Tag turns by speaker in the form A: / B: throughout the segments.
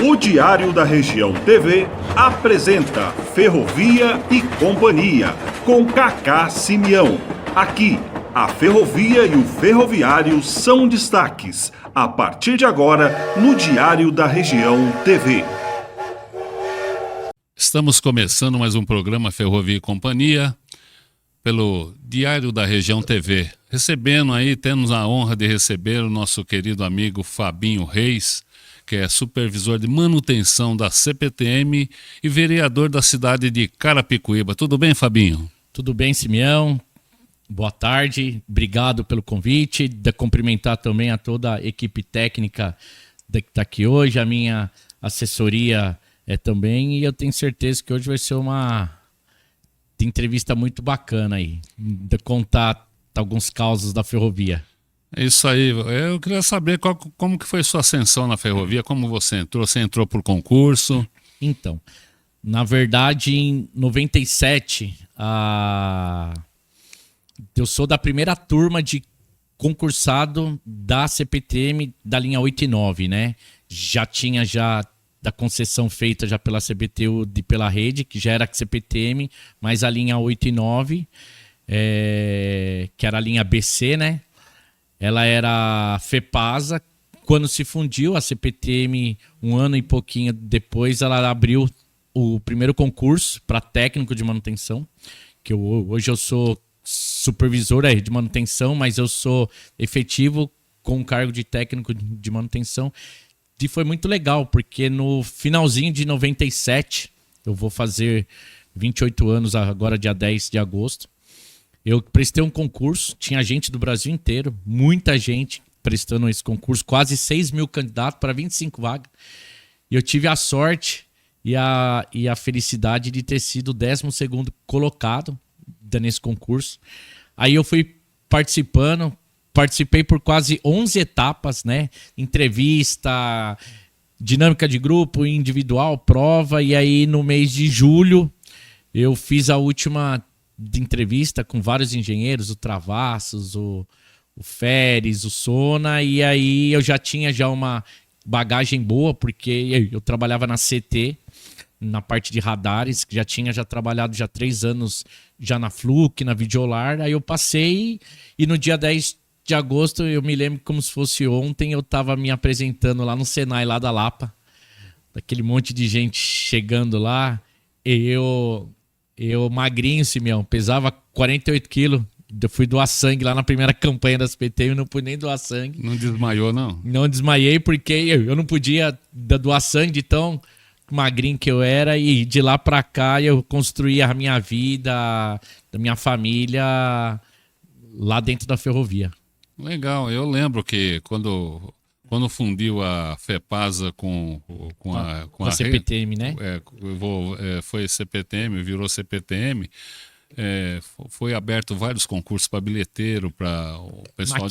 A: O Diário da Região TV apresenta Ferrovia e Companhia, com Cacá Simeão. Aqui, a ferrovia e o ferroviário são destaques. A partir de agora, no Diário da Região TV.
B: Estamos começando mais um programa Ferrovia e Companhia pelo Diário da Região TV. Temos a honra de receber o nosso querido amigo Fabinho Reis, que é supervisor de manutenção da CPTM e vereador da cidade de Carapicuíba. Tudo bem, Fabinho?
C: Tudo bem, Simeão. Boa tarde, obrigado pelo convite. De cumprimentar também a toda a equipe técnica que está aqui hoje, a minha assessoria também, e eu tenho certeza que hoje vai ser uma entrevista muito bacana aí, de contar alguns causos da ferrovia.
B: É isso aí. Eu queria saber como que foi sua ascensão na ferrovia, como você entrou? Você entrou por concurso?
C: Então, na verdade, em 97, eu sou da primeira turma de concursado da CPTM da linha 8 e 9, né? Já tinha da concessão feita já pela CBTU e pela rede, que já era CPTM, mas a linha 8 e 9, que era a linha BC, né? Ela era FEPASA. Quando se fundiu, a CPTM, um ano e pouquinho depois, ela abriu o primeiro concurso para técnico de manutenção, que hoje eu sou supervisor de manutenção, mas eu sou efetivo com o cargo de técnico de manutenção. E foi muito legal, porque no finalzinho de 97, eu vou fazer 28 anos agora, dia 10 de agosto, eu prestei um concurso, tinha gente do Brasil inteiro, muita gente prestando esse concurso, quase 6 mil candidatos para 25 vagas. E eu tive a sorte e a felicidade de ter sido o 12º colocado nesse concurso. Aí eu fui participei por quase 11 etapas, né? Entrevista, dinâmica de grupo, individual, prova. E aí no mês de julho eu fiz a última de entrevista com vários engenheiros, o Travassos, o Feres, o Sona, e aí eu já tinha uma bagagem boa, porque eu trabalhava na CT, na parte de radares, que já tinha trabalhado 3 anos já na Fluke, na Videolar. Aí eu passei e no dia 10 de agosto, eu me lembro como se fosse ontem, eu estava me apresentando lá no Senai, lá da Lapa, daquele monte de gente chegando lá, e eu magrinho, Simeão, pesava 48 quilos. Eu fui doar sangue lá na primeira campanha da SPT e não pude nem doar sangue.
B: Não desmaiou, não? Não
C: desmaiei porque eu não podia doar sangue de tão magrinho que eu era. E de lá pra cá eu construí a minha vida, da minha família lá dentro da ferrovia. Legal,
B: eu lembro que quando fundiu a FEPASA com a
C: CPTM, né?
B: Foi CPTM, virou CPTM. Foi aberto vários concursos para bilheteiro, para o pessoal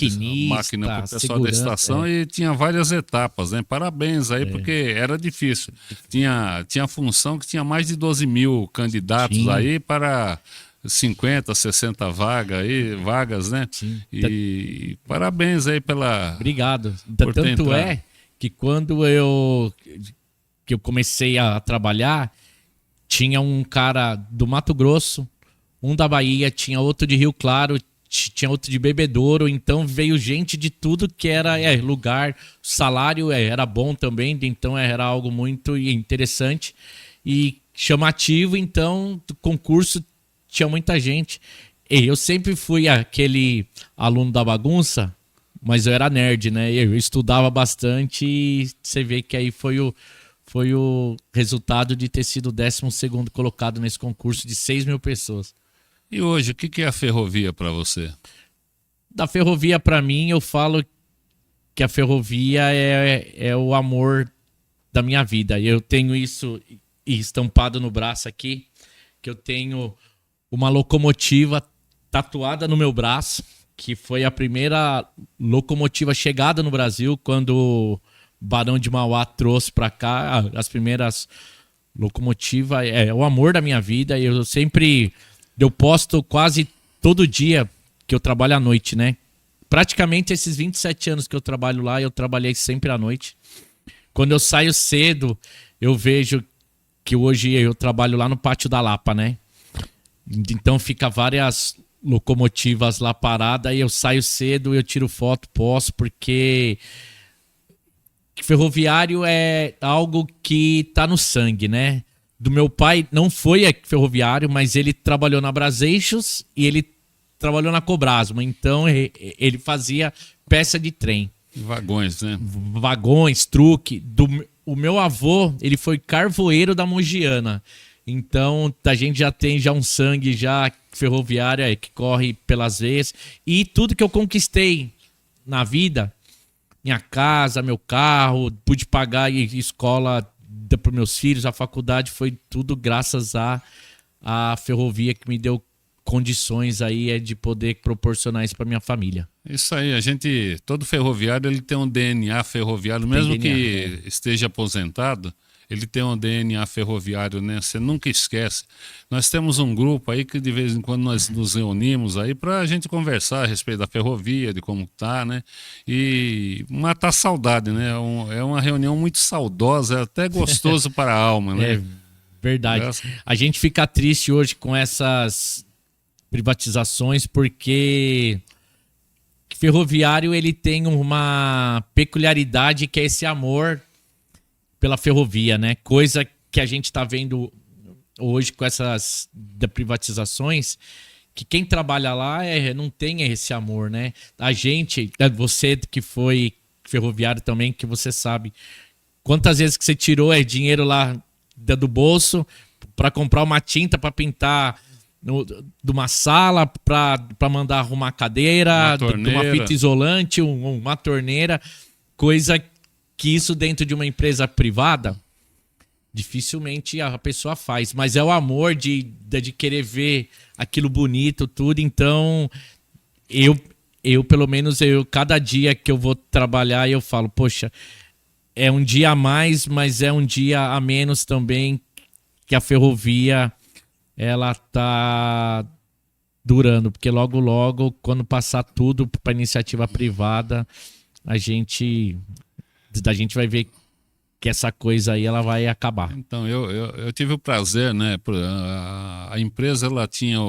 B: máquina, para o pessoal da estação, e tinha várias etapas, né? Parabéns aí, porque era difícil. Tinha função que tinha mais de 12 mil candidatos aí para 50, 60 vagas, né? Sim. E parabéns aí pela...
C: Obrigado. Tanto é que quando eu comecei a trabalhar, tinha um cara do Mato Grosso, um da Bahia, tinha outro de Rio Claro, tinha outro de Bebedouro, então veio gente de tudo que era lugar. O salário era bom também, então era algo muito interessante e chamativo. Então, do concurso tinha muita gente. E eu sempre fui aquele aluno da bagunça, mas eu era nerd, né? Eu estudava bastante e você vê que aí foi o resultado de ter sido o 12º colocado nesse concurso de 6 mil pessoas.
B: E hoje, o que é a ferrovia para você?
C: Da ferrovia, para mim, eu falo que a ferrovia é o amor da minha vida. Eu tenho isso estampado no braço aqui, que eu tenho uma locomotiva tatuada no meu braço, que foi a primeira locomotiva chegada no Brasil, quando o Barão de Mauá trouxe para cá as primeiras locomotivas. É o amor da minha vida. Eu posto quase todo dia, que eu trabalho à noite, né? Praticamente esses 27 anos que eu trabalho lá, eu trabalhei sempre à noite. quando eu saio cedo, eu vejo que hoje eu trabalho lá no Pátio da Lapa, né? Então fica várias locomotivas lá paradas e eu saio cedo, eu tiro foto, posto, porque ferroviário é algo que tá no sangue, né? Do meu pai não foi ferroviário, mas ele trabalhou na Braseixos e ele trabalhou na Cobrasma. Então ele fazia peça de trem.
B: Vagões, né?
C: Vagões, truque. O meu avô, ele foi carvoeiro da Mogiana. Então a gente já tem um sangue já ferroviário que corre pelas veias. E tudo que eu conquistei na vida, minha casa, meu carro, pude pagar escola para meus filhos, a faculdade, foi tudo graças à ferrovia que me deu condições aí de poder proporcionar isso para minha família.
B: Isso aí, todo ferroviário ele tem um DNA ferroviário, mesmo que esteja aposentado, ele tem um DNA ferroviário, né? Você nunca esquece. Nós temos um grupo aí que de vez em quando nós nos reunimos aí para a gente conversar a respeito da ferrovia, de como tá, né? E matar saudade, né? É uma reunião muito saudosa, é até gostoso para a alma, né?
C: É verdade. A gente fica triste hoje com essas privatizações porque ferroviário ele tem uma peculiaridade que é esse amor pela ferrovia, né? Coisa que a gente está vendo hoje com essas privatizações, que quem trabalha lá não tem esse amor, né? A gente, você que foi ferroviário também, que você sabe quantas vezes que você tirou dinheiro lá do bolso para comprar uma tinta para pintar de uma sala, para mandar arrumar cadeira, de uma fita isolante, uma torneira, coisa que isso dentro de uma empresa privada dificilmente a pessoa faz, mas é o amor de querer ver aquilo bonito, tudo. Então eu pelo menos cada dia que eu vou trabalhar eu falo, poxa, é um dia a mais, mas é um dia a menos também que a ferrovia ela tá durando, porque logo quando passar tudo para iniciativa privada, a gente vai ver que essa coisa aí ela vai acabar.
B: Então, eu tive o prazer, né? A empresa ela tinha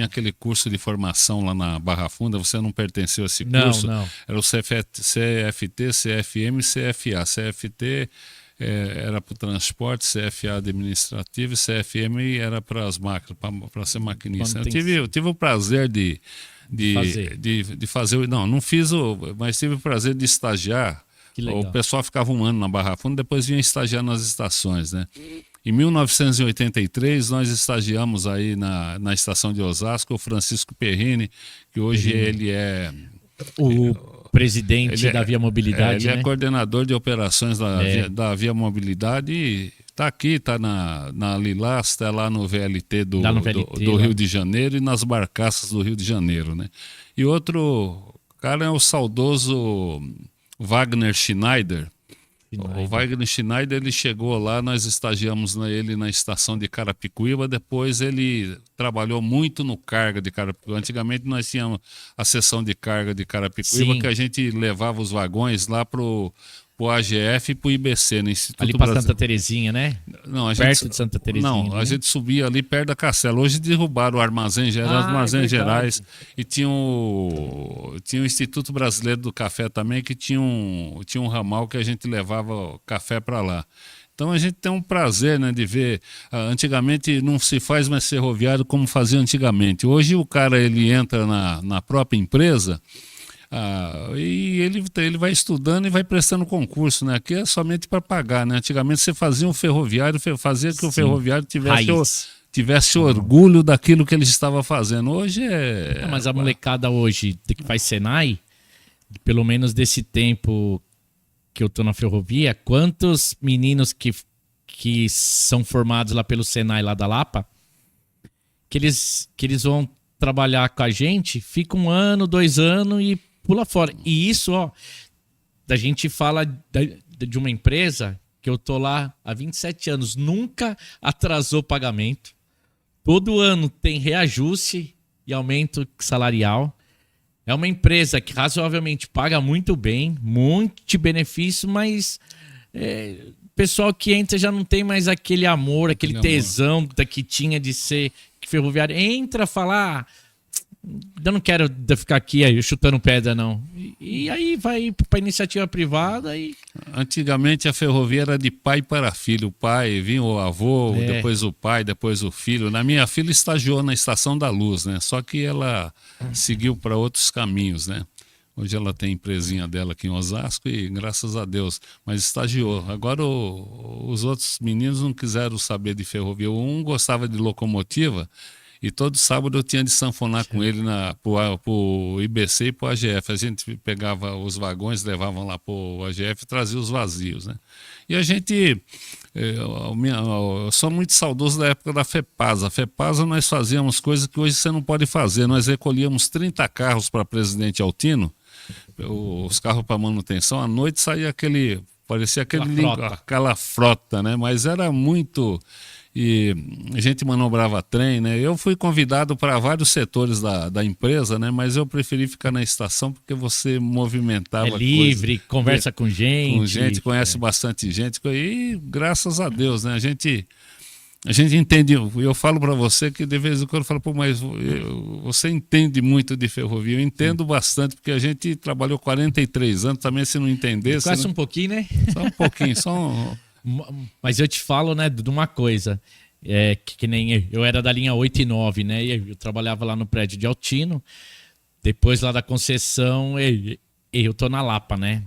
B: aquele curso de formação lá na Barra Funda, você não pertenceu a esse curso?
C: Não.
B: Era o CFT, CFM e CFA. CFT era para o transporte, CFA administrativo e CFM era para as máquinas, para ser maquinista. Eu tive o prazer de fazer. Não fiz, mas tive o prazer de estagiar. O pessoal ficava um ano na Barra Funda, depois vinha estagiar nas estações, né? Em 1983, nós estagiamos aí na estação de Osasco, o Francisco Perrini, que hoje ele é
C: o presidente da Via Mobilidade,
B: ele
C: né?
B: é coordenador de operações da Via Mobilidade e está aqui, está na Lilás, está lá no VLT do Rio de Janeiro e nas barcaças do Rio de Janeiro, né? E outro cara é o saudoso Wagner Schneider. O Wagner Schneider, ele chegou lá, nós estagiamos ele na estação de Carapicuíba, depois ele trabalhou muito no carga de Carapicuíba. Antigamente nós tínhamos a seção de carga de Carapicuíba, que a gente levava os vagões lá pro AGF e pro IBC, no Instituto
C: ali para Santa Terezinha, né?
B: Não,
C: perto de Santa Terezinha.
B: Não, a gente subia ali perto da Castela. Hoje derrubaram o Armazém Gerais e tinha o Instituto Brasileiro do Café também, que tinha um ramal que a gente levava café para lá. Então a gente tem um prazer, né, de ver. Antigamente não se faz mais ferroviário como fazia antigamente. Hoje o cara ele entra na própria empresa. E ele vai estudando e vai prestando concurso, né? Aqui é somente para pagar, né? Antigamente você fazia um ferroviário, fazia que o ferroviário tivesse orgulho daquilo que ele estava fazendo. Hoje
C: mas a molecada hoje que faz Senai, pelo menos desse tempo que eu tô na ferrovia, quantos meninos que são formados lá pelo Senai lá da Lapa, que eles vão trabalhar com a gente, fica 1 ano, 2 anos e pula fora. E isso, a gente fala de uma empresa que eu tô lá há 27 anos, nunca atrasou pagamento. Todo ano tem reajuste e aumento salarial. É uma empresa que razoavelmente paga muito bem, muito benefício, mas pessoal que entra já não tem mais aquele amor, aquele tesão que tinha de ser ferroviário. Entra, falar, eu não quero ficar aqui chutando pedra, não. E aí vai para iniciativa privada.
B: Antigamente a ferrovia era de pai para filho. O pai, vinha o avô, depois o pai, depois o filho. Na minha filha estagiou na Estação da Luz, né? Só que ela seguiu para outros caminhos, né? Hoje ela tem empresinha dela aqui em Osasco e graças a Deus, mas estagiou. Agora os outros meninos não quiseram saber de ferrovia. Um gostava de locomotiva e todo sábado eu tinha de sanfonar com ele pro IBC e pro AGF. A gente pegava os vagões, levavam lá pro AGF e trazia os vazios, né? E a gente... Eu sou muito saudoso da época da FEPASA. A FEPASA nós fazíamos coisas que hoje você não pode fazer. Nós recolhíamos 30 carros para Presidente Altino, os carros para manutenção. À noite saía parecia aquela frota, né? Mas era muito... E a gente manobrava trem, né? Eu fui convidado para vários setores da empresa, né? Mas eu preferi ficar na estação porque você movimentava
C: livre, conversa com gente.
B: Conhece bastante gente. E graças a Deus, né? A gente entende. Eu falo para você que de vez em quando eu falo, pô, mas você entende muito de ferrovia. Eu entendo bastante, porque a gente trabalhou 43 anos, também se não entendesse...
C: Quase um pouquinho, né?
B: Só um pouquinho, só...
C: Mas eu te falo, né, de uma coisa, que nem eu era da linha 8 e 9, né, e eu trabalhava lá no prédio de Altino, depois lá da concessão, eu tô na Lapa, né,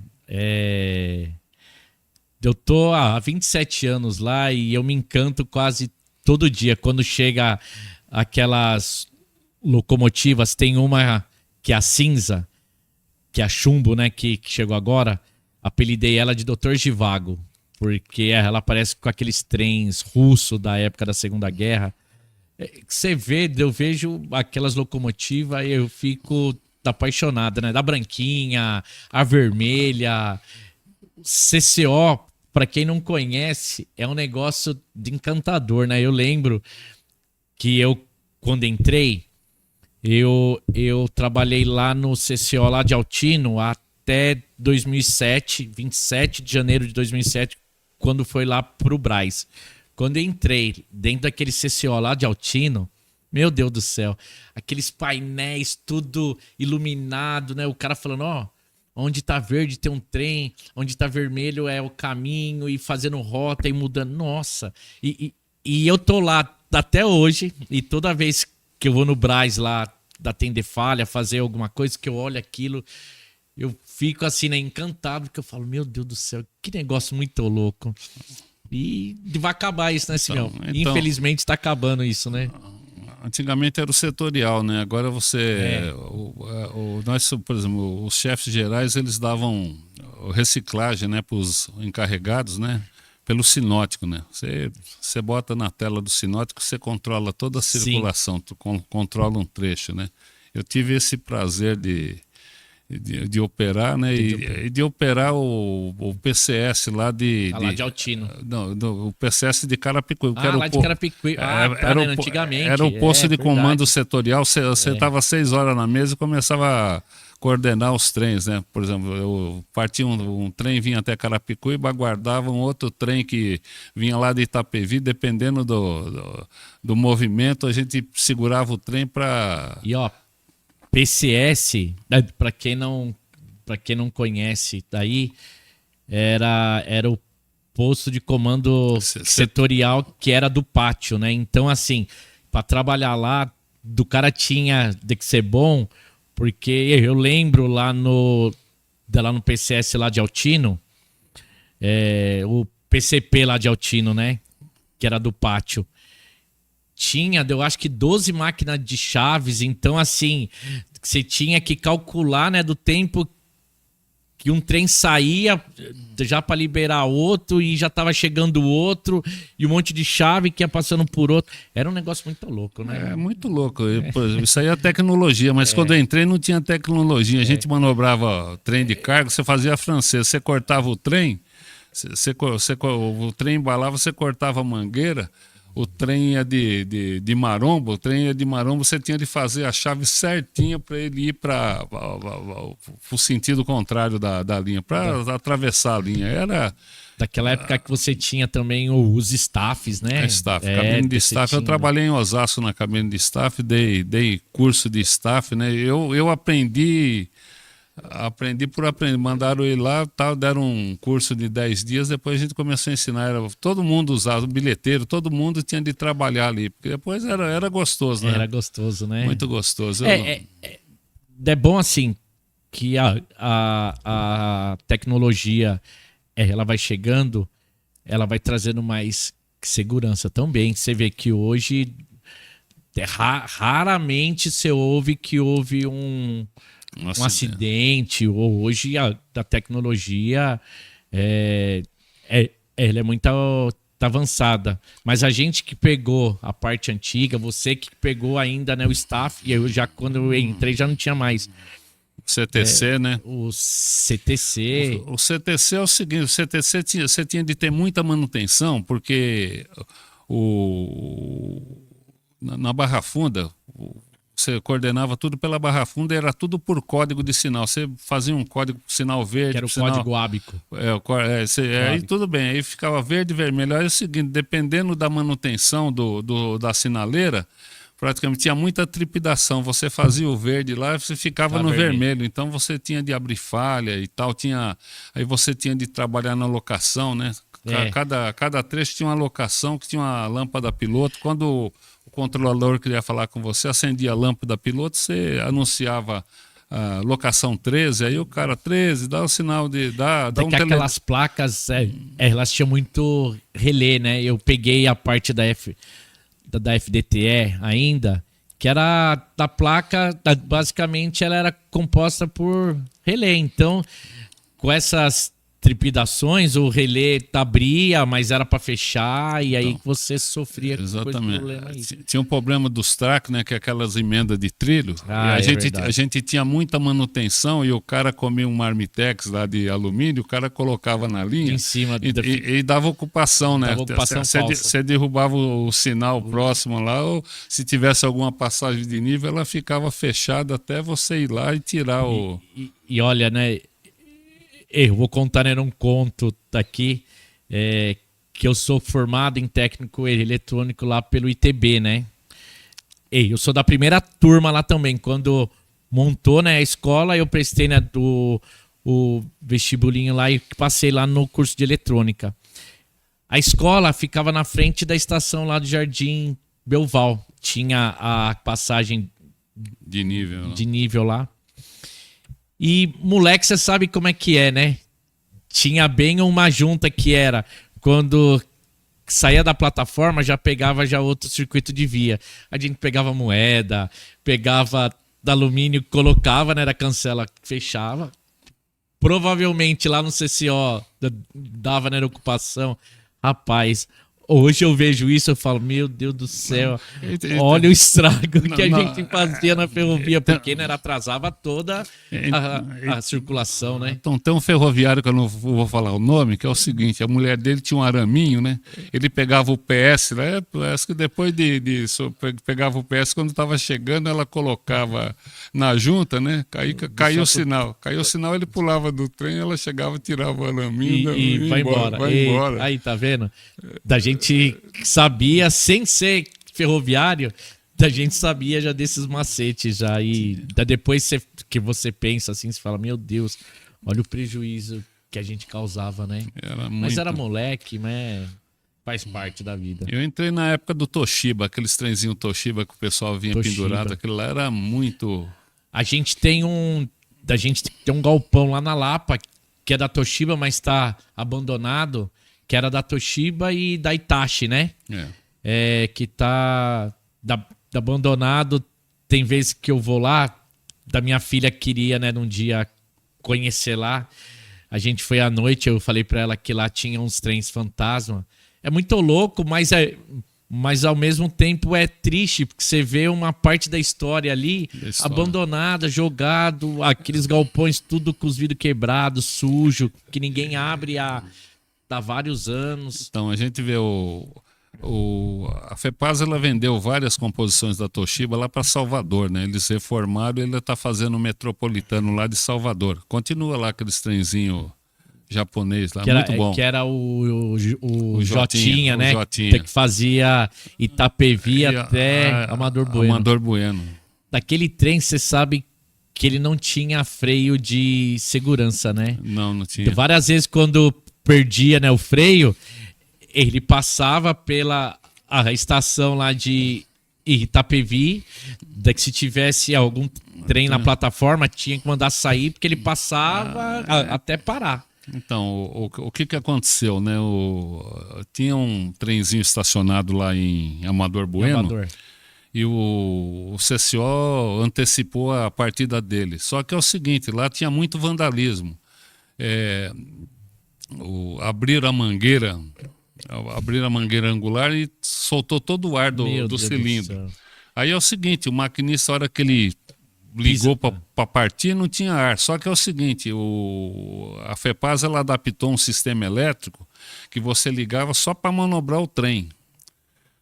C: eu tô há 27 anos lá e eu me encanto quase todo dia, quando chega aquelas locomotivas, tem uma que é a cinza, que é a chumbo, né, que chegou agora, apelidei ela de Dr. Givago, porque ela aparece com aqueles trens russos da época da Segunda Guerra. Você vê, eu vejo aquelas locomotivas e eu fico apaixonado, né? Da branquinha, a vermelha, CCO, para quem não conhece, é um negócio de encantador, né? Eu lembro que quando entrei, eu trabalhei lá no CCO lá de Altino até 2007, 27 de janeiro de 2007, quando foi lá pro Brás. Quando eu entrei dentro daquele CCO lá de Altino, meu Deus do céu, aqueles painéis tudo iluminado, né? O cara falando, onde tá verde tem um trem, onde tá vermelho é o caminho, e fazendo rota e mudando. Nossa, e eu tô lá até hoje, e toda vez que eu vou no Brás lá, da Tendefalha, fazer alguma coisa, que eu olho aquilo... Eu fico assim, né, encantado, porque eu falo, meu Deus do céu, que negócio muito louco. E vai acabar isso, né, Simeão? Infelizmente está acabando isso, né?
B: Antigamente era o setorial, né? Agora você... nós, por exemplo, os chefes gerais, eles davam reciclagem, né, para os encarregados, né? Pelo sinótico, né? Você bota na tela do sinótico, você controla toda a circulação, tu controla um trecho, né? Eu tive esse prazer de operar, né? E de operar o PCS lá de
C: Altino.
B: Não, o PCS de Carapicuíba.
C: De Carapicuíba. Antigamente.
B: Era o posto de comando setorial. Você estava 6 horas na mesa e começava a coordenar os trens, né? Por exemplo, eu partia um trem, vinha até Carapicuíba, aguardava um outro trem que vinha lá de Itapevi, dependendo do movimento, a gente segurava o trem para...
C: PCS, para quem não conhece, daí era o posto de comando setorial que era do pátio, né? Então, assim, para trabalhar lá, do cara tinha de que ser bom, porque eu lembro lá no PCS lá de Altino, o PCP lá de Altino, né? Que era do pátio. Tinha, eu acho que 12 máquinas de chaves, então assim, você tinha que calcular, né, do tempo que um trem saía já para liberar outro e já estava chegando outro e um monte de chave que ia passando por outro. Era um negócio muito louco, né?
B: É muito louco. Isso aí é tecnologia, mas quando eu entrei não tinha tecnologia. A gente manobrava trem de carga, você fazia francês, você cortava o trem, o trem embalava, você cortava a mangueira. o trem ia de marombo, você tinha de fazer a chave certinha para ele ir para o sentido contrário da linha, para atravessar a linha. Era...
C: Daquela época que você tinha também os staffs, né?
B: Cabine de staff. Eu trabalhei em Osasco na cabine de staff, dei curso de staff, né? Eu aprendi por aprender. Mandaram ir lá, tal, deram um curso de 10 dias, depois a gente começou a ensinar. Todo mundo usava, o bilheteiro, todo mundo tinha de trabalhar ali, porque depois era gostoso, né?
C: Era gostoso, né?
B: Muito gostoso.
C: É bom assim que a tecnologia ela vai chegando, ela vai trazendo mais segurança também. Você vê que hoje raramente você ouve que houve um acidente, ou hoje a tecnologia ela é muito avançada. Mas a gente que pegou a parte antiga, você que pegou ainda, né, o staff, e eu já, quando eu entrei, já não tinha mais.
B: CTC, né?
C: O CTC.
B: O CTC é o seguinte, o CTC você tinha de ter muita manutenção, porque na Barra Funda, você coordenava tudo pela Barra Funda, era tudo por código de sinal. Você fazia um código sinal verde.
C: Que era o código ábico.
B: Aí tudo bem, aí ficava verde e vermelho. Aí é o seguinte, dependendo da manutenção da sinaleira, praticamente tinha muita trepidação. Você fazia o verde lá, você ficava no vermelho. Então você tinha de abrir falha e tal. Aí você tinha de trabalhar na locação, né? Cada trecho tinha uma locação que tinha uma lâmpada piloto. Quando o controlador queria falar com você, acendia a lâmpada piloto, você anunciava locação 13, aí o cara 13, dá o sinal de...
C: Aquelas placas, elas tinham muito relé, né? Eu peguei a parte da FDTE ainda, que era da placa, basicamente ela era composta por relé. Então, com essas trepidações, o relé abria, mas era para fechar, e aí você sofria com esse problema aí.
B: Tinha um problema dos tracks, né, que é aquelas emendas de trilho, e a gente tinha muita manutenção, e o cara comia um marmitex lá de alumínio, o cara colocava na linha
C: em cima
B: e dava ocupação, né? Você derrubava o sinal próximo lá, ou se tivesse alguma passagem de nível, ela ficava fechada até você ir lá e tirar
C: E olha, né? Eu vou contar, né, um conto aqui, que eu sou formado em técnico eletrônico lá pelo ITB, né? Eu sou da primeira turma lá também. Quando montou, né, a escola, eu prestei, né, o vestibulinho lá e passei lá no curso de eletrônica. A escola ficava na frente da estação lá do Jardim Belval. Tinha a passagem
B: de
C: nível lá. E, moleque, você sabe como é que é, né? Tinha bem uma junta que era, quando saía da plataforma, já pegava outro circuito de via. A gente pegava moeda, pegava da alumínio, colocava, né? Era cancela, fechava. Provavelmente lá no CCO dava, né, ocupação. Rapaz... Hoje eu vejo isso, eu falo, meu Deus do céu, olha o estrago que a gente fazia na ferrovia, porque, né, atrasava toda a circulação, né?
B: Então tem um ferroviário, que eu não vou falar o nome, que é o seguinte, a mulher dele tinha um araminho, né? Ele pegava o PS, né? Parece que depois pegava o PS, quando estava chegando, ela colocava na junta, né? Caiu o sinal. Caiu o sinal, ele pulava do trem, ela chegava, tirava o araminho
C: e vai embora. Aí, tá vendo? Da gente sabia, sem ser ferroviário, a gente sabia já desses macetes já. E depois que você pensa assim, você fala, meu Deus, olha o prejuízo que a gente causava, né? Mas era moleque, né? Faz parte da vida.
B: Eu entrei na época do Toshiba, aqueles trenzinhos Toshiba que o pessoal vinha pendurado, aquilo lá era muito...
C: A gente tem um galpão lá na Lapa, que é da Toshiba, mas está abandonado, que era da Toshiba e da Hitachi, né? Que tá abandonado. Tem vezes que eu vou lá, da minha filha queria, né, num dia conhecer lá. A gente foi à noite, eu falei pra ela que lá tinha uns trens fantasma. É muito louco, mas ao mesmo tempo é triste, porque você vê uma parte da história ali abandonada, jogado, aqueles galpões tudo com os vidros quebrados, sujo, que ninguém abre há vários anos.
B: Então, a gente vê A FEPASA ela vendeu várias composições da Toshiba lá para Salvador, né? Eles reformaram e ele está fazendo o metropolitano lá de Salvador. Continua lá aqueles trenzinhos japonês lá, muito bom.
C: Que era o Jotinha, né? Jotinha. Que fazia Itapevi até Amador Bueno.
B: Amador Bueno.
C: Daquele trem, você sabe que ele não tinha freio de segurança, né?
B: Não tinha.
C: Várias vezes quando perdia, né, o freio, ele passava pela a estação lá de Itapevi, que se tivesse algum trem na plataforma, tinha que mandar sair, porque ele passava até parar.
B: Então, o que aconteceu, né? Tinha um trenzinho estacionado lá em Amador Bueno e o CCO antecipou a partida dele. Só que é o seguinte, lá tinha muito vandalismo. Abriram a mangueira angular e soltou todo o ar do cilindro. Aí é o seguinte, o maquinista, a hora que ele ligou para partir, não tinha ar. Só que é o seguinte, a FEPASA ela adaptou um sistema elétrico que você ligava só para manobrar o trem.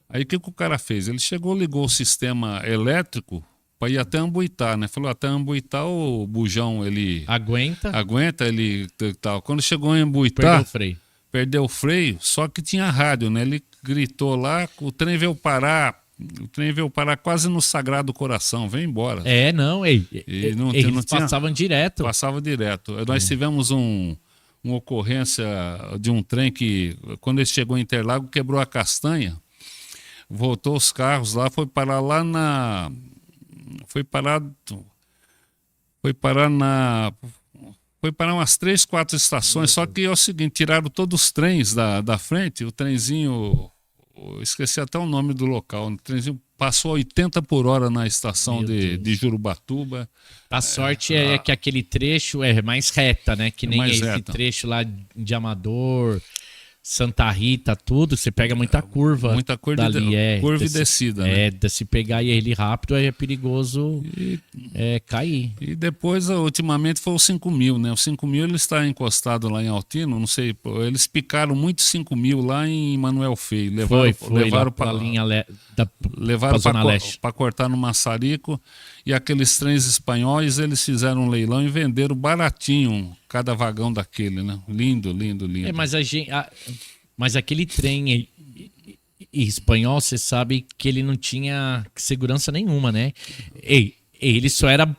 B: Aí o que o cara fez? Ele ligou o sistema elétrico para ir até Ambuitá, né? Falou, até Ambuitá o bujão ele aguenta ele tal. Quando chegou em Ambuitá, perdeu o freio, só que tinha rádio, né? Ele gritou lá, o trem veio parar quase no Sagrado Coração, vem embora.
C: Eles passavam direto.
B: Passava direto. Nós tivemos uma ocorrência de um trem que, quando ele chegou em Interlagos, quebrou a castanha, voltou os carros lá, foi parar umas 3, 4 estações, só que é o seguinte, tiraram todos os trens da frente, o trenzinho, esqueci até o nome do local, o trenzinho passou 80 por hora na estação de Jurubatuba.
C: A sorte é que aquele trecho é mais reta, né? Que nem esse trecho lá de Amador, Santa Rita, tudo, você pega muita curva.
B: Muita curva e descida.
C: Né? Se pegar ele rápido, é perigoso cair.
B: E depois, ultimamente, foi o 5000, né? O 5000 ele está encostado lá em Altino, não sei, eles picaram muito 5000 lá em Manuel Feio. Levaram para a linha para cortar no Maçarico. E aqueles trens espanhóis, eles fizeram um leilão e venderam baratinho cada vagão daquele, né? Lindo.
C: Mas aquele trem espanhol, você sabe que ele não tinha segurança nenhuma, né? Ele só era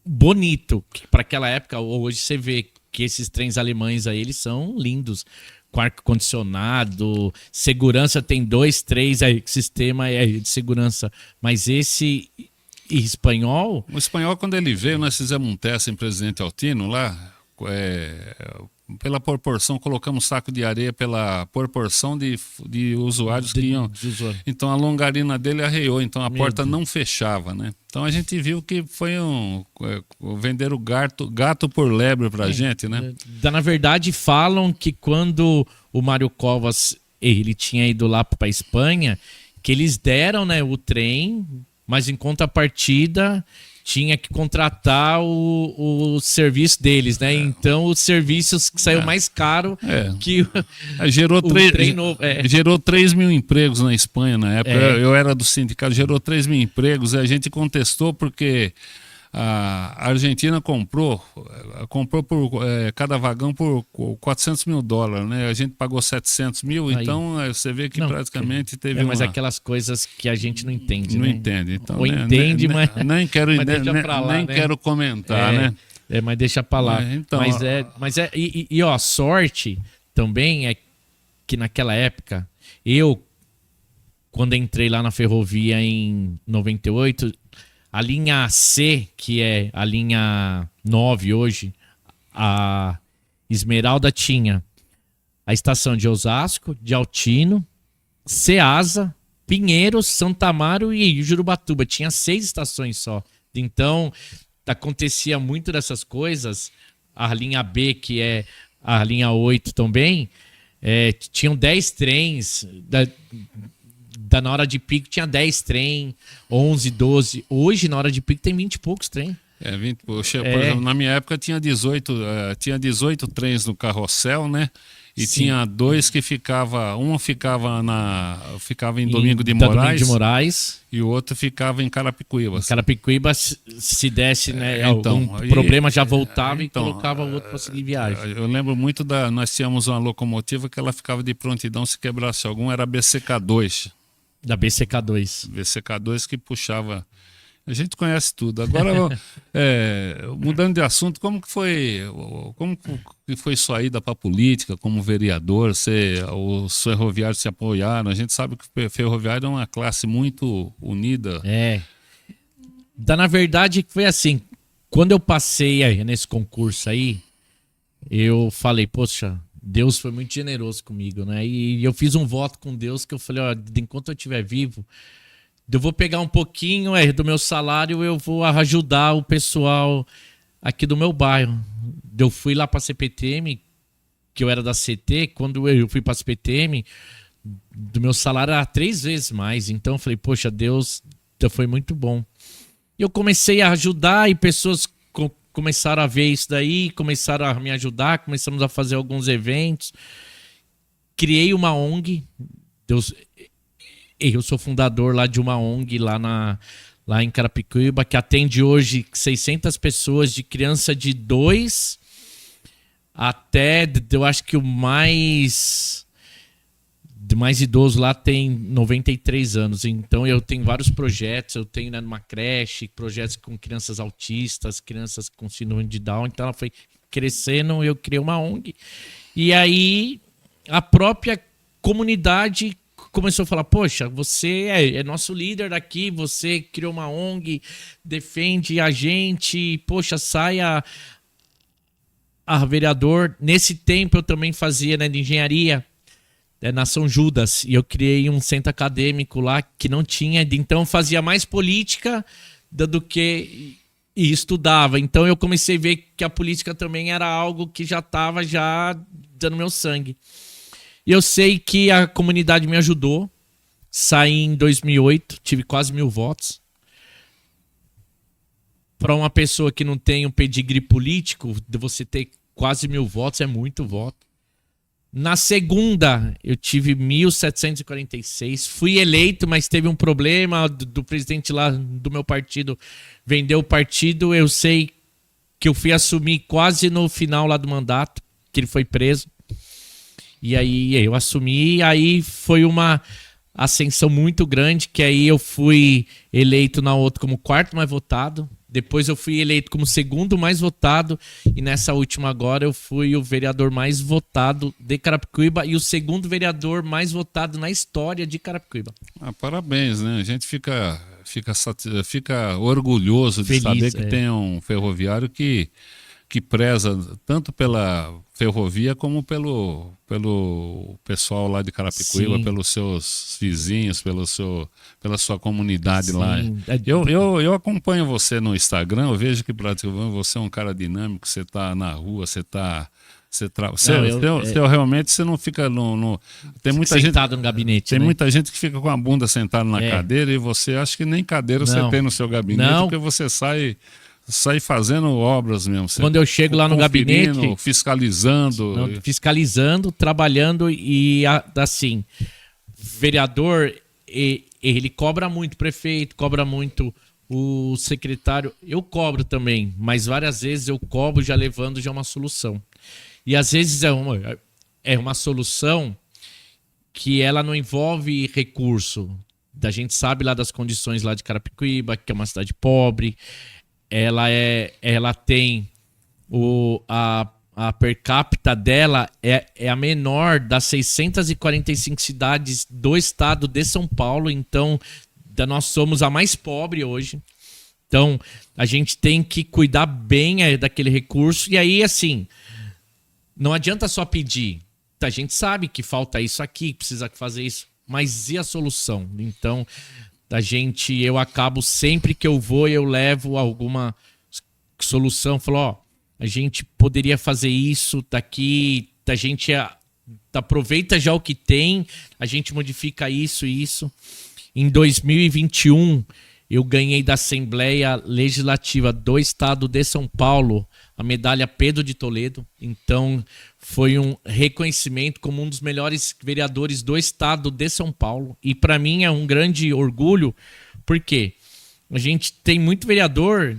C: bonito. Para aquela época, hoje você vê que esses trens alemães aí, eles são lindos. Com ar-condicionado, segurança tem 2, 3, sistema de segurança. Mas esse... E espanhol?
B: O espanhol, quando ele veio, nós fizemos um teste em Presidente Altino lá, pela proporção, colocamos saco de areia pela proporção de usuários que iam. Então a longarina dele arreou, então a porta não fechava, né? Então a gente viu que foi vender o gato por lebre pra gente, né?
C: Na verdade, falam que quando o Mário Covas ele tinha ido lá para Espanha, que eles deram, né, o trem, mas em contrapartida tinha que contratar o serviço deles, né? Então o serviço saiu mais caro que
B: gerou trem novo. Gerou 3 mil empregos na Espanha na época. Eu era do sindicato, gerou 3 mil empregos e a gente contestou porque a Argentina comprou por cada vagão por $400 mil, né? A gente pagou 700 mil, então você vê que praticamente teve
C: mas aquelas coisas que a gente não entende,
B: não
C: né?
B: entende, então,
C: ou entende, mas
B: nem quero quero comentar, né?
C: Mas deixa pra lá. A sorte também é que naquela época quando entrei lá na ferrovia em 98, a linha C, que é a linha 9 hoje, a Esmeralda tinha a estação de Osasco, de Altino, Ceasa, Pinheiros, Santa Amaro e Jurubatuba. Tinha 6 estações só. Então, acontecia muito dessas coisas. A linha B, que é a linha 8 também, tinham 10 trens... na hora de pico tinha 10 trem, 11, 12. Hoje, na hora de pico, tem 20 e poucos trem.
B: 20. Por exemplo, na minha época tinha 18 trens no carrossel, né? E tinha dois que um ficava em Domingo de Moraes e o outro ficava em Carapicuíba.
C: Em Carapicuíba, se desse, né, algum problema, já voltava e colocava o outro para seguir viagem.
B: Eu lembro muito nós tínhamos uma locomotiva que ela ficava de prontidão se quebrasse algum, era a BCK2.
C: Da BCK2.
B: BCK2 que puxava. A gente conhece tudo. Agora, mudando de assunto, como que foi sua ida para a política como vereador? Os ferroviários se apoiaram? A gente sabe que o ferroviário é uma classe muito unida.
C: Na verdade, foi assim, quando eu passei nesse concurso aí, eu falei, poxa, Deus foi muito generoso comigo, né? E eu fiz um voto com Deus que eu falei, ó, enquanto eu estiver vivo, eu vou pegar um pouquinho do meu salário, eu vou ajudar o pessoal aqui do meu bairro. Eu fui lá para a CPTM, que eu era da CT, quando eu fui para a CPTM, do meu salário era 3 vezes mais. Então eu falei, poxa, Deus foi muito bom. E eu comecei a ajudar e pessoas começaram a ver isso daí, começaram a me ajudar, começamos a fazer alguns eventos. Criei uma ONG, eu sou fundador lá de uma ONG lá em Carapicuíba, que atende hoje 600 pessoas, de criança de 2 até, eu acho que o mais idoso lá tem 93 anos. Então eu tenho vários projetos, eu tenho numa creche, projetos com crianças autistas, crianças com síndrome de Down. Então ela foi crescendo, eu criei uma ONG. E aí a própria comunidade começou a falar, poxa, você é nosso líder daqui, você criou uma ONG, defende a gente, poxa, saia a vereador. Nesse tempo eu também fazia de engenharia na São Judas, e eu criei um centro acadêmico lá que não tinha, então eu fazia mais política do que e estudava. Então eu comecei a ver que a política também era algo que já estava dando meu sangue. E eu sei que a comunidade me ajudou. Saí em 2008, tive quase 1000 votos. Para uma pessoa que não tem um pedigree político, de você ter quase 1000 votos é muito voto. Na segunda, eu tive 1.746. Fui eleito, mas teve um problema do presidente lá do meu partido. Vendeu o partido. Eu sei que eu fui assumir quase no final lá do mandato, que ele foi preso. E aí eu assumi, aí foi uma ascensão muito grande, que aí eu fui eleito na outra como 4º mais votado, depois eu fui eleito como 2º mais votado, e nessa última agora eu fui o vereador mais votado de Carapicuíba e o 2º vereador mais votado na história de Carapicuíba.
B: Parabéns, né? A gente fica orgulhoso de saber que tem um ferroviário que preza tanto pela ferrovia como pelo pessoal lá de Carapicuíba, Sim. pelos seus vizinhos, pela sua comunidade Sim. lá. Eu acompanho você no Instagram, eu vejo que praticamente você é um cara dinâmico, você está na rua, realmente você não fica tem muita
C: sentado
B: gente,
C: no gabinete.
B: Tem muita gente que fica com a bunda sentada na cadeira, e você acha que nem cadeira você tem no seu gabinete, porque você sai fazendo obras mesmo.
C: Quando eu chego lá no gabinete,
B: fiscalizando,
C: trabalhando, e assim, vereador, ele cobra muito, prefeito, cobra muito o secretário. Eu cobro também, mas várias vezes eu cobro já levando uma solução. E às vezes é uma solução que ela não envolve recurso. A gente sabe lá das condições lá de Carapicuíba, que é uma cidade pobre. Ela tem a per capita dela é a menor das 645 cidades do estado de São Paulo. Então nós somos a mais pobre hoje. Então a gente tem que cuidar bem daquele recurso. E aí, assim, não adianta só pedir. A gente sabe que falta isso aqui, precisa fazer isso, mas e a solução? Então eu acabo, sempre que eu vou, eu levo alguma solução, falo, a gente poderia fazer isso daqui, a gente aproveita já o que tem, a gente modifica isso e isso. Em 2021, eu ganhei da Assembleia Legislativa do Estado de São Paulo a medalha Pedro de Toledo. Então, foi um reconhecimento como um dos melhores vereadores do Estado de São Paulo. E para mim é um grande orgulho, porque a gente tem muito vereador,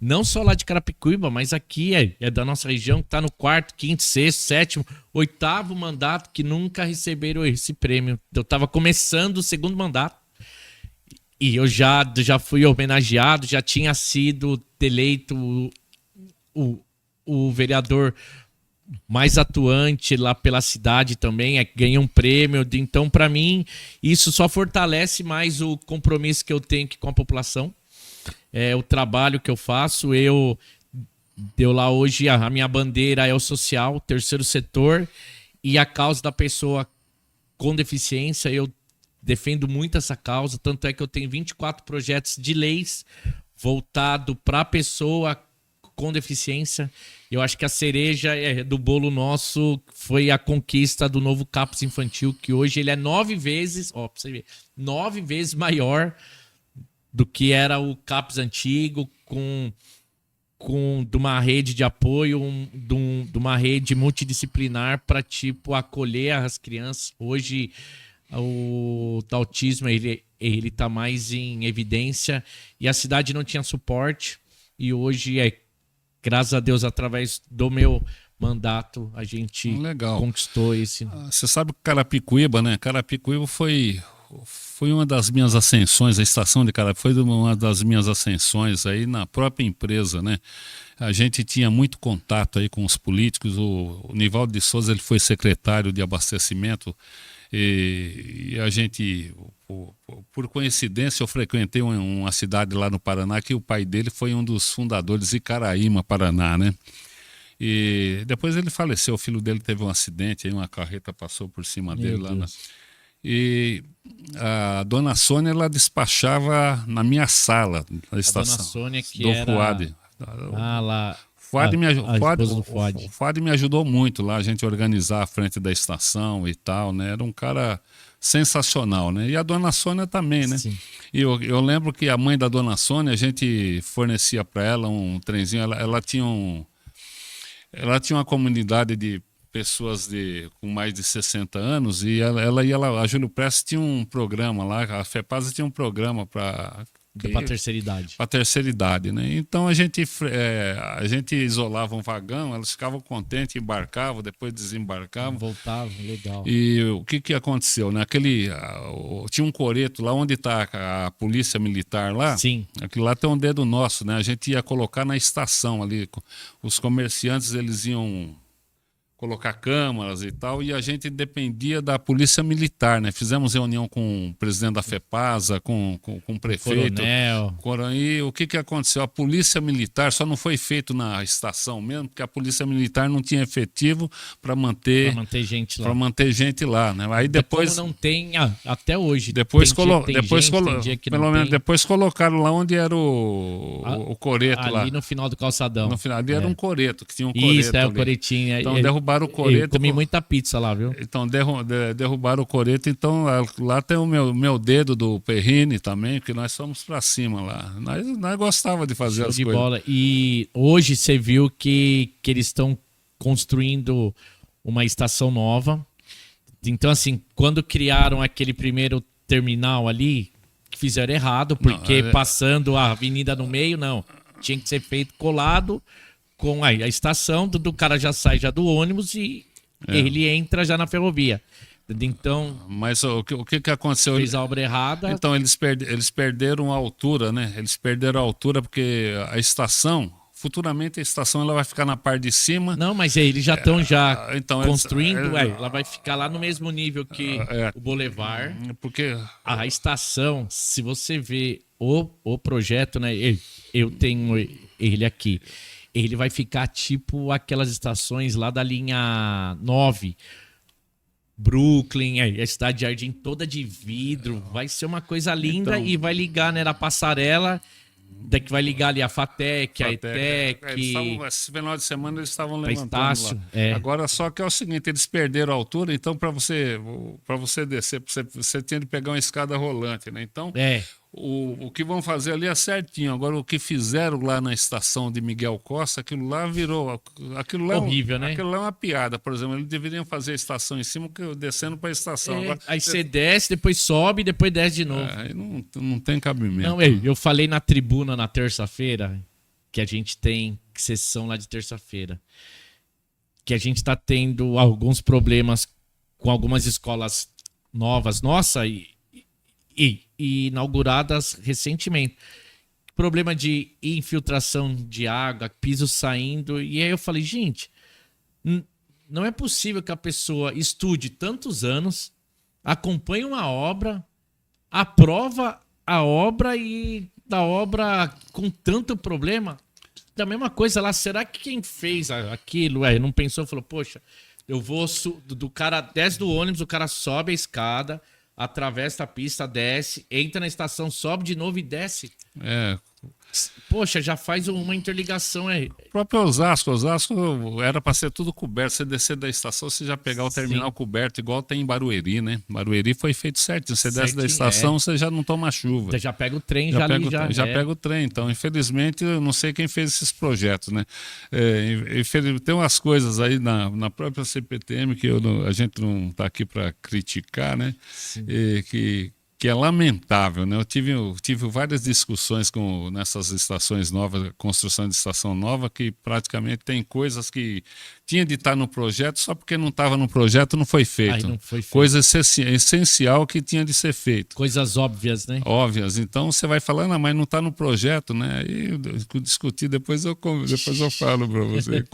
C: não só lá de Carapicuíba, mas aqui é da nossa região, que está no 4º, 5º, 6º, 7º, 8º mandato, que nunca receberam esse prêmio. Eu estava começando o 2º mandato e eu já fui homenageado, já tinha sido eleito o vereador mais atuante lá pela cidade também, ganhei um prêmio. Então, para mim, isso só fortalece mais o compromisso que eu tenho com a população. O trabalho que eu faço, eu lá hoje, a minha bandeira é o social, terceiro setor, e a causa da pessoa com deficiência. Eu defendo muito essa causa, tanto é que eu tenho 24 projetos de leis voltado para a pessoa com deficiência. Eu acho que a cereja do bolo nosso foi a conquista do novo CAPS infantil, que hoje ele é 9 vezes, pra você ver, 9 vezes maior do que era o CAPS antigo, de uma rede de apoio, de uma rede multidisciplinar para acolher as crianças. Hoje o autismo ele tá mais em evidência e a cidade não tinha suporte, e hoje graças a Deus, através do meu mandato, a gente conquistou esse.
B: Você sabe que Carapicuíba, né? Carapicuíba foi uma das minhas ascensões, a estação de Carapicuíba foi uma das minhas ascensões aí na própria empresa, né? A gente tinha muito contato aí com os políticos. O Nivaldo de Souza, ele foi secretário de abastecimento, e a gente, por coincidência, eu frequentei uma cidade lá no Paraná que o pai dele foi um dos fundadores de Icaraíma, Paraná, né? E depois ele faleceu, o filho dele teve um acidente, aí uma carreta passou por cima dele lá. E a dona Sônia, ela despachava na minha sala da estação. A dona
C: Sônia, que
B: do
C: era...
B: Fuad.
C: lá...
B: O Fuad me ajudou muito lá, a gente organizar a frente da estação e tal, né? Era um cara sensacional, né? E a dona Sônia também, né?
C: Sim.
B: E eu lembro que a mãe da dona Sônia, a gente fornecia para ela um trenzinho. Ela tinha uma comunidade de pessoas com mais de 60 anos, e ela ia lá. A Júlio Prestes tinha um programa lá, a FEPASA tinha um programa para
C: terceira idade.
B: Para terceira idade, né? Então a gente isolava um vagão, elas ficavam contentes, embarcavam, depois desembarcavam.
C: Voltavam, legal.
B: E o que aconteceu, né? Tinha um coreto lá onde está a polícia militar lá.
C: Sim.
B: Aquilo lá tem um dedo nosso, né? A gente ia colocar na estação ali. Os comerciantes, eles iam colocar câmaras e tal, e a gente dependia da polícia militar, né? Fizemos reunião com o presidente da FEPASA, com o prefeito.
C: Coronel.
B: E o que aconteceu? A polícia militar só não foi feito na estação mesmo, porque a polícia militar não tinha efetivo para manter
C: gente lá.
B: Para manter gente lá, né? Aí depois
C: não tem até hoje.
B: Depois colocaram lá onde era o coreto
C: ali
B: lá.
C: Ali no final do calçadão.
B: No final ali era um coreto, que tinha um coreto.
C: Isso, o coretinho.
B: Então derrubaram o coreto.
C: Eu comi muita pizza lá, viu?
B: Então derrubaram o coreto. Então lá tem o meu dedo do Perrine também, porque nós fomos para cima lá. Nós gostava de fazer as coisas.
C: Bola. E hoje você viu que eles estão construindo uma estação nova. Então, assim, quando criaram aquele primeiro terminal ali, fizeram errado, porque passando a avenida no meio, não. Tinha que ser feito colado com a estação, do cara já sai já do ônibus e ele entra já na ferrovia. Então,
B: mas o que aconteceu?
C: Fez a obra errada.
B: Então eles perderam a altura, né? Eles perderam a altura porque a estação, futuramente a estação ela vai ficar na parte de cima.
C: Não, mas eles já estão construindo, ela vai ficar lá no mesmo nível que o Boulevard.
B: Porque
C: a estação, se você vê o projeto, né? Eu tenho ele aqui. Ele vai ficar tipo aquelas estações lá da linha 9. Brooklyn, a cidade de Jardim toda de vidro. Vai ser uma coisa linda. Então, e vai ligar, né, na passarela. Daqui vai ligar ali a FATEC, a ETEC.
B: Esse final de semana eles estavam levantando Estácio, lá. Agora só que é o seguinte, eles perderam a altura, então para você descer, você tinha de pegar uma escada rolante, né? Então o que vão fazer ali é certinho. Agora, o que fizeram lá na estação de Miguel Costa, aquilo lá virou... Aquilo lá
C: horrível, né?
B: Aquilo lá é uma piada. Por exemplo, eles deveriam fazer a estação em cima, descendo para a estação. Agora,
C: aí você desce, depois sobe, depois desce de novo.
B: Aí não tem cabimento.
C: Não, eu falei na tribuna na terça-feira, que a gente tem sessão lá de terça-feira, que a gente está tendo alguns problemas com algumas escolas novas, nossa, e inauguradas recentemente. Problema de infiltração de água, piso saindo. E aí eu falei, gente, não é possível que a pessoa estude tantos anos, acompanhe uma obra, aprova a obra e da obra com tanto problema. Da mesma coisa lá, será que quem fez aquilo não pensou, falou, poxa, eu vou do cara, desce do ônibus, o cara sobe a escada, atravessa a pista, desce, entra na estação, sobe de novo e desce. Poxa, já faz uma interligação aí.
B: O próprio Osasco era para ser tudo coberto. Você descer da estação, você já pegar o terminal coberto, igual tem em Barueri, né? Barueri foi feito certinho. Você desce da estação, você já não toma chuva.
C: Você já pega o trem,
B: já pega o trem. Então, infelizmente, eu não sei quem fez esses projetos, né? Tem umas coisas aí na própria CPTM que a gente não está aqui para criticar, né? Que é lamentável, né? Eu tive várias discussões nessas estações novas, construção de estação nova, que praticamente tem coisas que tinha de estar no projeto, só porque não estava no projeto não foi feito.
C: Não foi feito.
B: Coisa essencial que tinha de ser feito.
C: Coisas óbvias, né?
B: Óbvias. Então você vai falando, mas não está no projeto, né? E eu discuti, depois eu falo para você.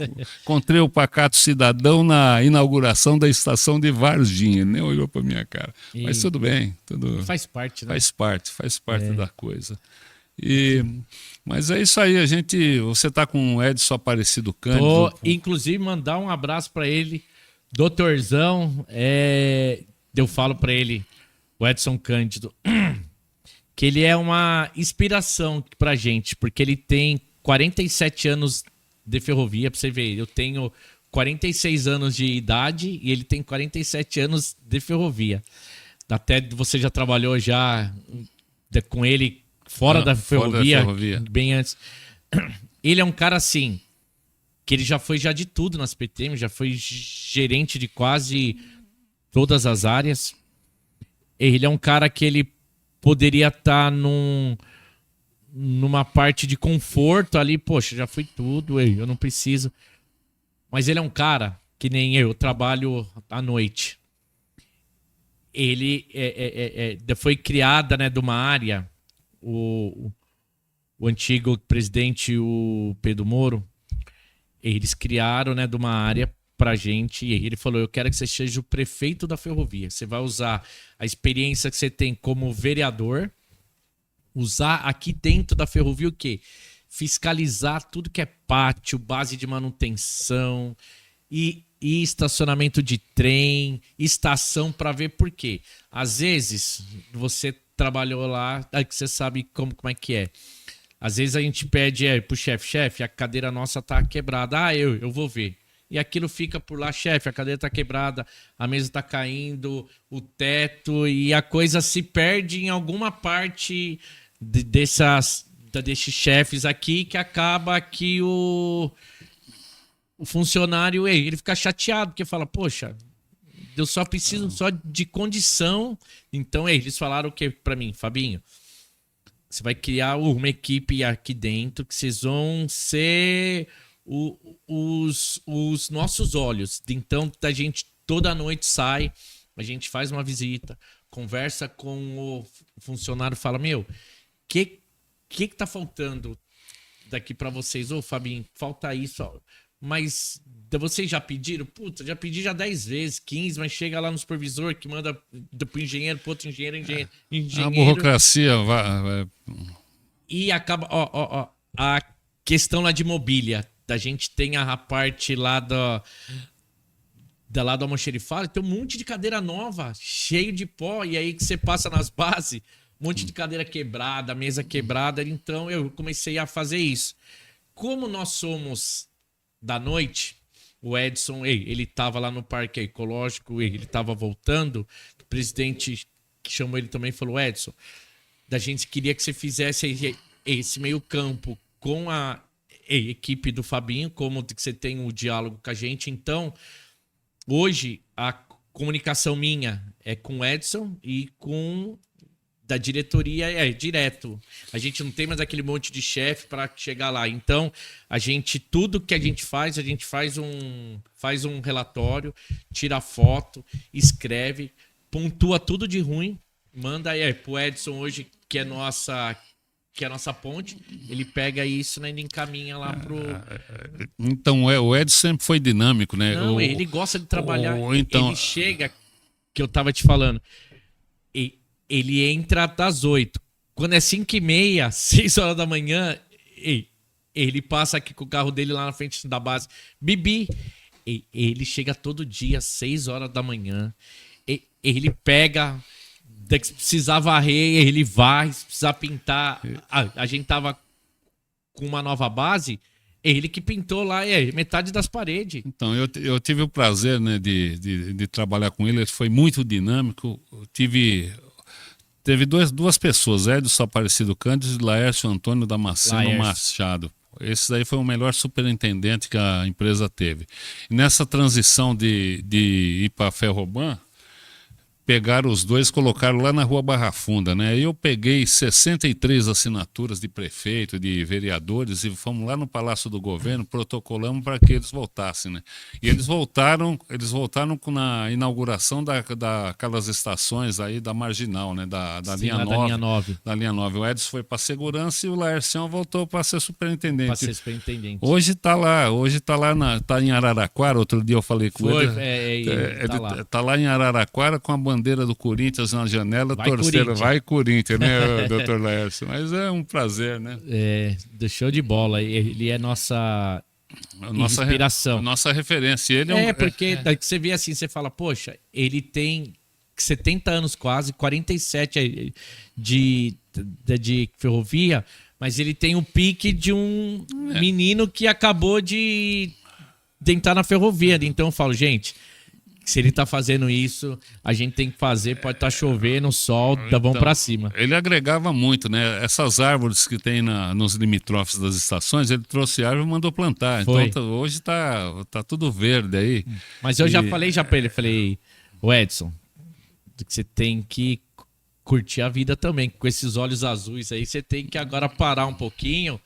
B: Encontrei o pacato cidadão na inauguração da estação de Varginha, nem olhou para minha cara. Mas tudo bem,
C: faz parte, né?
B: Faz parte da coisa. Mas é isso aí, você está com o Edson Aparecido Cândido.
C: Inclusive, mandar um abraço para ele, doutorzão. Eu falo para ele, o Edson Cândido, que ele é uma inspiração pra gente, porque ele tem 47 anos de ferrovia, pra você ver. Eu tenho 46 anos de idade e ele tem 47 anos de ferrovia. Até você já trabalhou com ele fora da ferrovia, bem antes. Ele é um cara assim, que ele já foi de tudo nas PTM, já foi gerente de quase todas as áreas. Ele é um cara que ele poderia estar numa parte de conforto ali, poxa, já fui tudo, eu não preciso. Mas ele é um cara que nem eu trabalho à noite. Ele foi criada, né, de uma área, o antigo presidente, o Pedro Moro, eles criaram, né, de uma área pra gente, e ele falou, eu quero que você seja o prefeito da ferrovia. Você vai usar a experiência que você tem como vereador, usar aqui dentro da ferrovia o quê? Fiscalizar tudo que é pátio, base de manutenção e estacionamento de trem, estação, para ver por quê. Às vezes, você trabalhou lá, que você sabe como é que é. Às vezes a gente pede pro chefe, a cadeira nossa tá quebrada. Eu vou ver. E aquilo fica por lá, chefe, a cadeira tá quebrada, a mesa tá caindo, o teto, e a coisa se perde em alguma parte desses chefes aqui, que acaba que o funcionário, ele fica chateado, porque fala, poxa, eu só preciso só de condição. Então, eles falaram o que para mim, Fabinho? Você vai criar uma equipe aqui dentro que vocês vão ser os nossos olhos. Então, a gente toda noite sai, a gente faz uma visita, conversa com o funcionário, fala, meu, que tá faltando daqui para vocês? Ô, Fabinho, falta isso, ó. Mas vocês já pediram? Puta, já pedi 10 vezes, 15, mas chega lá no supervisor que manda pro engenheiro, pro outro engenheiro.
B: A burocracia vai.
C: E acaba, a questão lá de mobília. A gente tem a parte lá do almoxerifado, tem um monte de cadeira nova, cheio de pó, e aí que você passa nas bases, um monte de cadeira quebrada, mesa quebrada. Então eu comecei a fazer isso. Como nós somos da noite, o Edson, ele estava lá no Parque Ecológico, ele estava voltando, o presidente que chamou ele também falou, Edson, da gente queria que você fizesse esse meio campo com a equipe do Fabinho, como que você tem o diálogo com a gente. Então, hoje, a comunicação minha é com o Edson e com da diretoria é direto. A gente não tem mais aquele monte de chefe para chegar lá. Então, tudo que a gente faz um relatório, tira foto, escreve, pontua tudo de ruim, manda aí pro Edson hoje, que é nossa ponte, ele pega isso, né, e encaminha lá pro...
B: Então, o Edson sempre foi dinâmico, né?
C: Não, ele gosta de trabalhar. Ele chega, que eu tava te falando, ele entra das 8. Quando é 5h30, 6 horas da manhã, ele passa aqui com o carro dele lá na frente da base. Bibi, ele chega todo dia, 6 horas da manhã. Ele pega, se precisar varrer, ele vai, se precisar pintar. A gente tava com uma nova base, ele que pintou lá metade das paredes.
B: Então, eu tive o prazer, né, de trabalhar com ele foi muito dinâmico. Teve duas pessoas, Edson Aparecido Cândido e Laércio Antônio Damasceno Machado. Esse daí foi o melhor superintendente que a empresa teve. E nessa transição de ir para Ferroban, pegaram os dois, colocaram lá na Rua Barra Funda, né? Eu peguei 63 assinaturas de prefeito, de vereadores, e fomos lá no Palácio do Governo, protocolamos para que eles voltassem, né? E eles voltaram na inauguração daquelas estações aí da Marginal, né? Da linha 9. Da linha 9. O Edson foi para segurança e o Laércio voltou para ser superintendente.
C: Para ser superintendente.
B: Hoje tá lá tá em Araraquara. Outro dia eu falei com ele. Tá lá em Araraquara com a bandeira do Corinthians na janela, torcendo, vai Corinthians, né, doutor Laércio? Mas é um prazer, né?
C: Show de bola. Ele é nossa inspiração.
B: Nossa referência. Ele
C: porque você vê assim, você fala, poxa, ele tem 70 anos quase, 47 de ferrovia, mas ele tem o pique de um menino que acabou de entrar na ferrovia. Então eu falo, gente, se ele tá fazendo isso, a gente tem que fazer, pode estar chovendo, sol, vamos pra cima.
B: Ele agregava muito, né? Essas árvores que tem nos limítrofes das estações, ele trouxe árvore e mandou plantar.
C: Foi.
B: Então hoje tá tudo verde aí.
C: Mas eu já falei pra ele, falei, o Edson, que você tem que curtir a vida também, com esses olhos azuis aí, você tem que agora parar um pouquinho,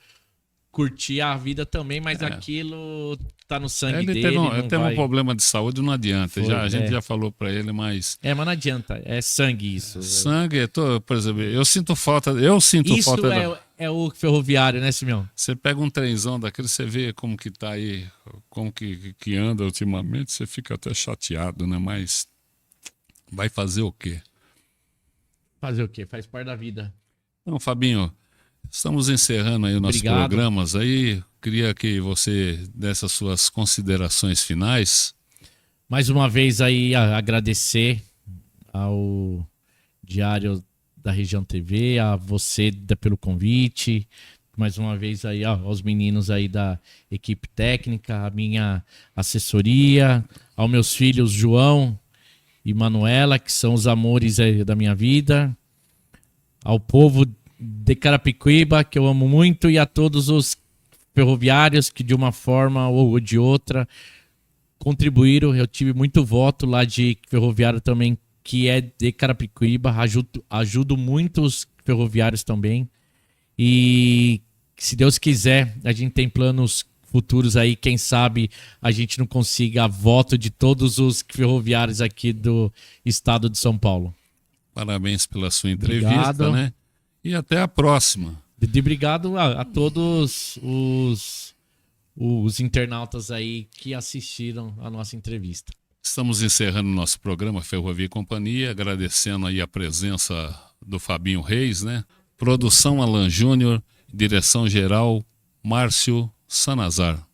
C: curtir a vida também, mas aquilo tá no sangue dele.
B: Ele teve um problema de saúde, não adianta. A gente já falou para ele, mas...
C: mas não adianta, é sangue isso.
B: Sangue, por exemplo, eu sinto falta...
C: Isso é o ferroviário, né, Simeão?
B: Você pega um trenzão daquele, você vê como que tá aí, como que anda ultimamente, você fica até chateado, né? Mas vai fazer o quê?
C: Fazer o quê? Faz parte da vida.
B: Não, Fabinho... Estamos encerrando aí os nossos programas aí. Queria que você desse as suas considerações finais.
C: Mais uma vez aí agradecer ao Diário da Região TV, a você pelo convite. Mais uma vez aí aos meninos aí da equipe técnica, a minha assessoria, aos meus filhos João e Manuela, que são os amores aí da minha vida, ao povo de Carapicuíba, que eu amo muito, e a todos os ferroviários que de uma forma ou de outra contribuíram. Eu tive muito voto lá de ferroviário também, que é de Carapicuíba, ajudo muitos ferroviários também, e se Deus quiser, a gente tem planos futuros aí, quem sabe a gente não consiga voto de todos os ferroviários aqui do estado de São Paulo.
B: Parabéns pela sua entrevista.
C: Obrigado.
B: Né? E até a próxima.
C: Obrigado a todos os internautas aí que assistiram a nossa entrevista.
B: Estamos encerrando o nosso programa Ferrovia e Companhia, agradecendo aí a presença do Fabinho Reis, né? Produção Alan Júnior, direção geral Márcio Sanazar.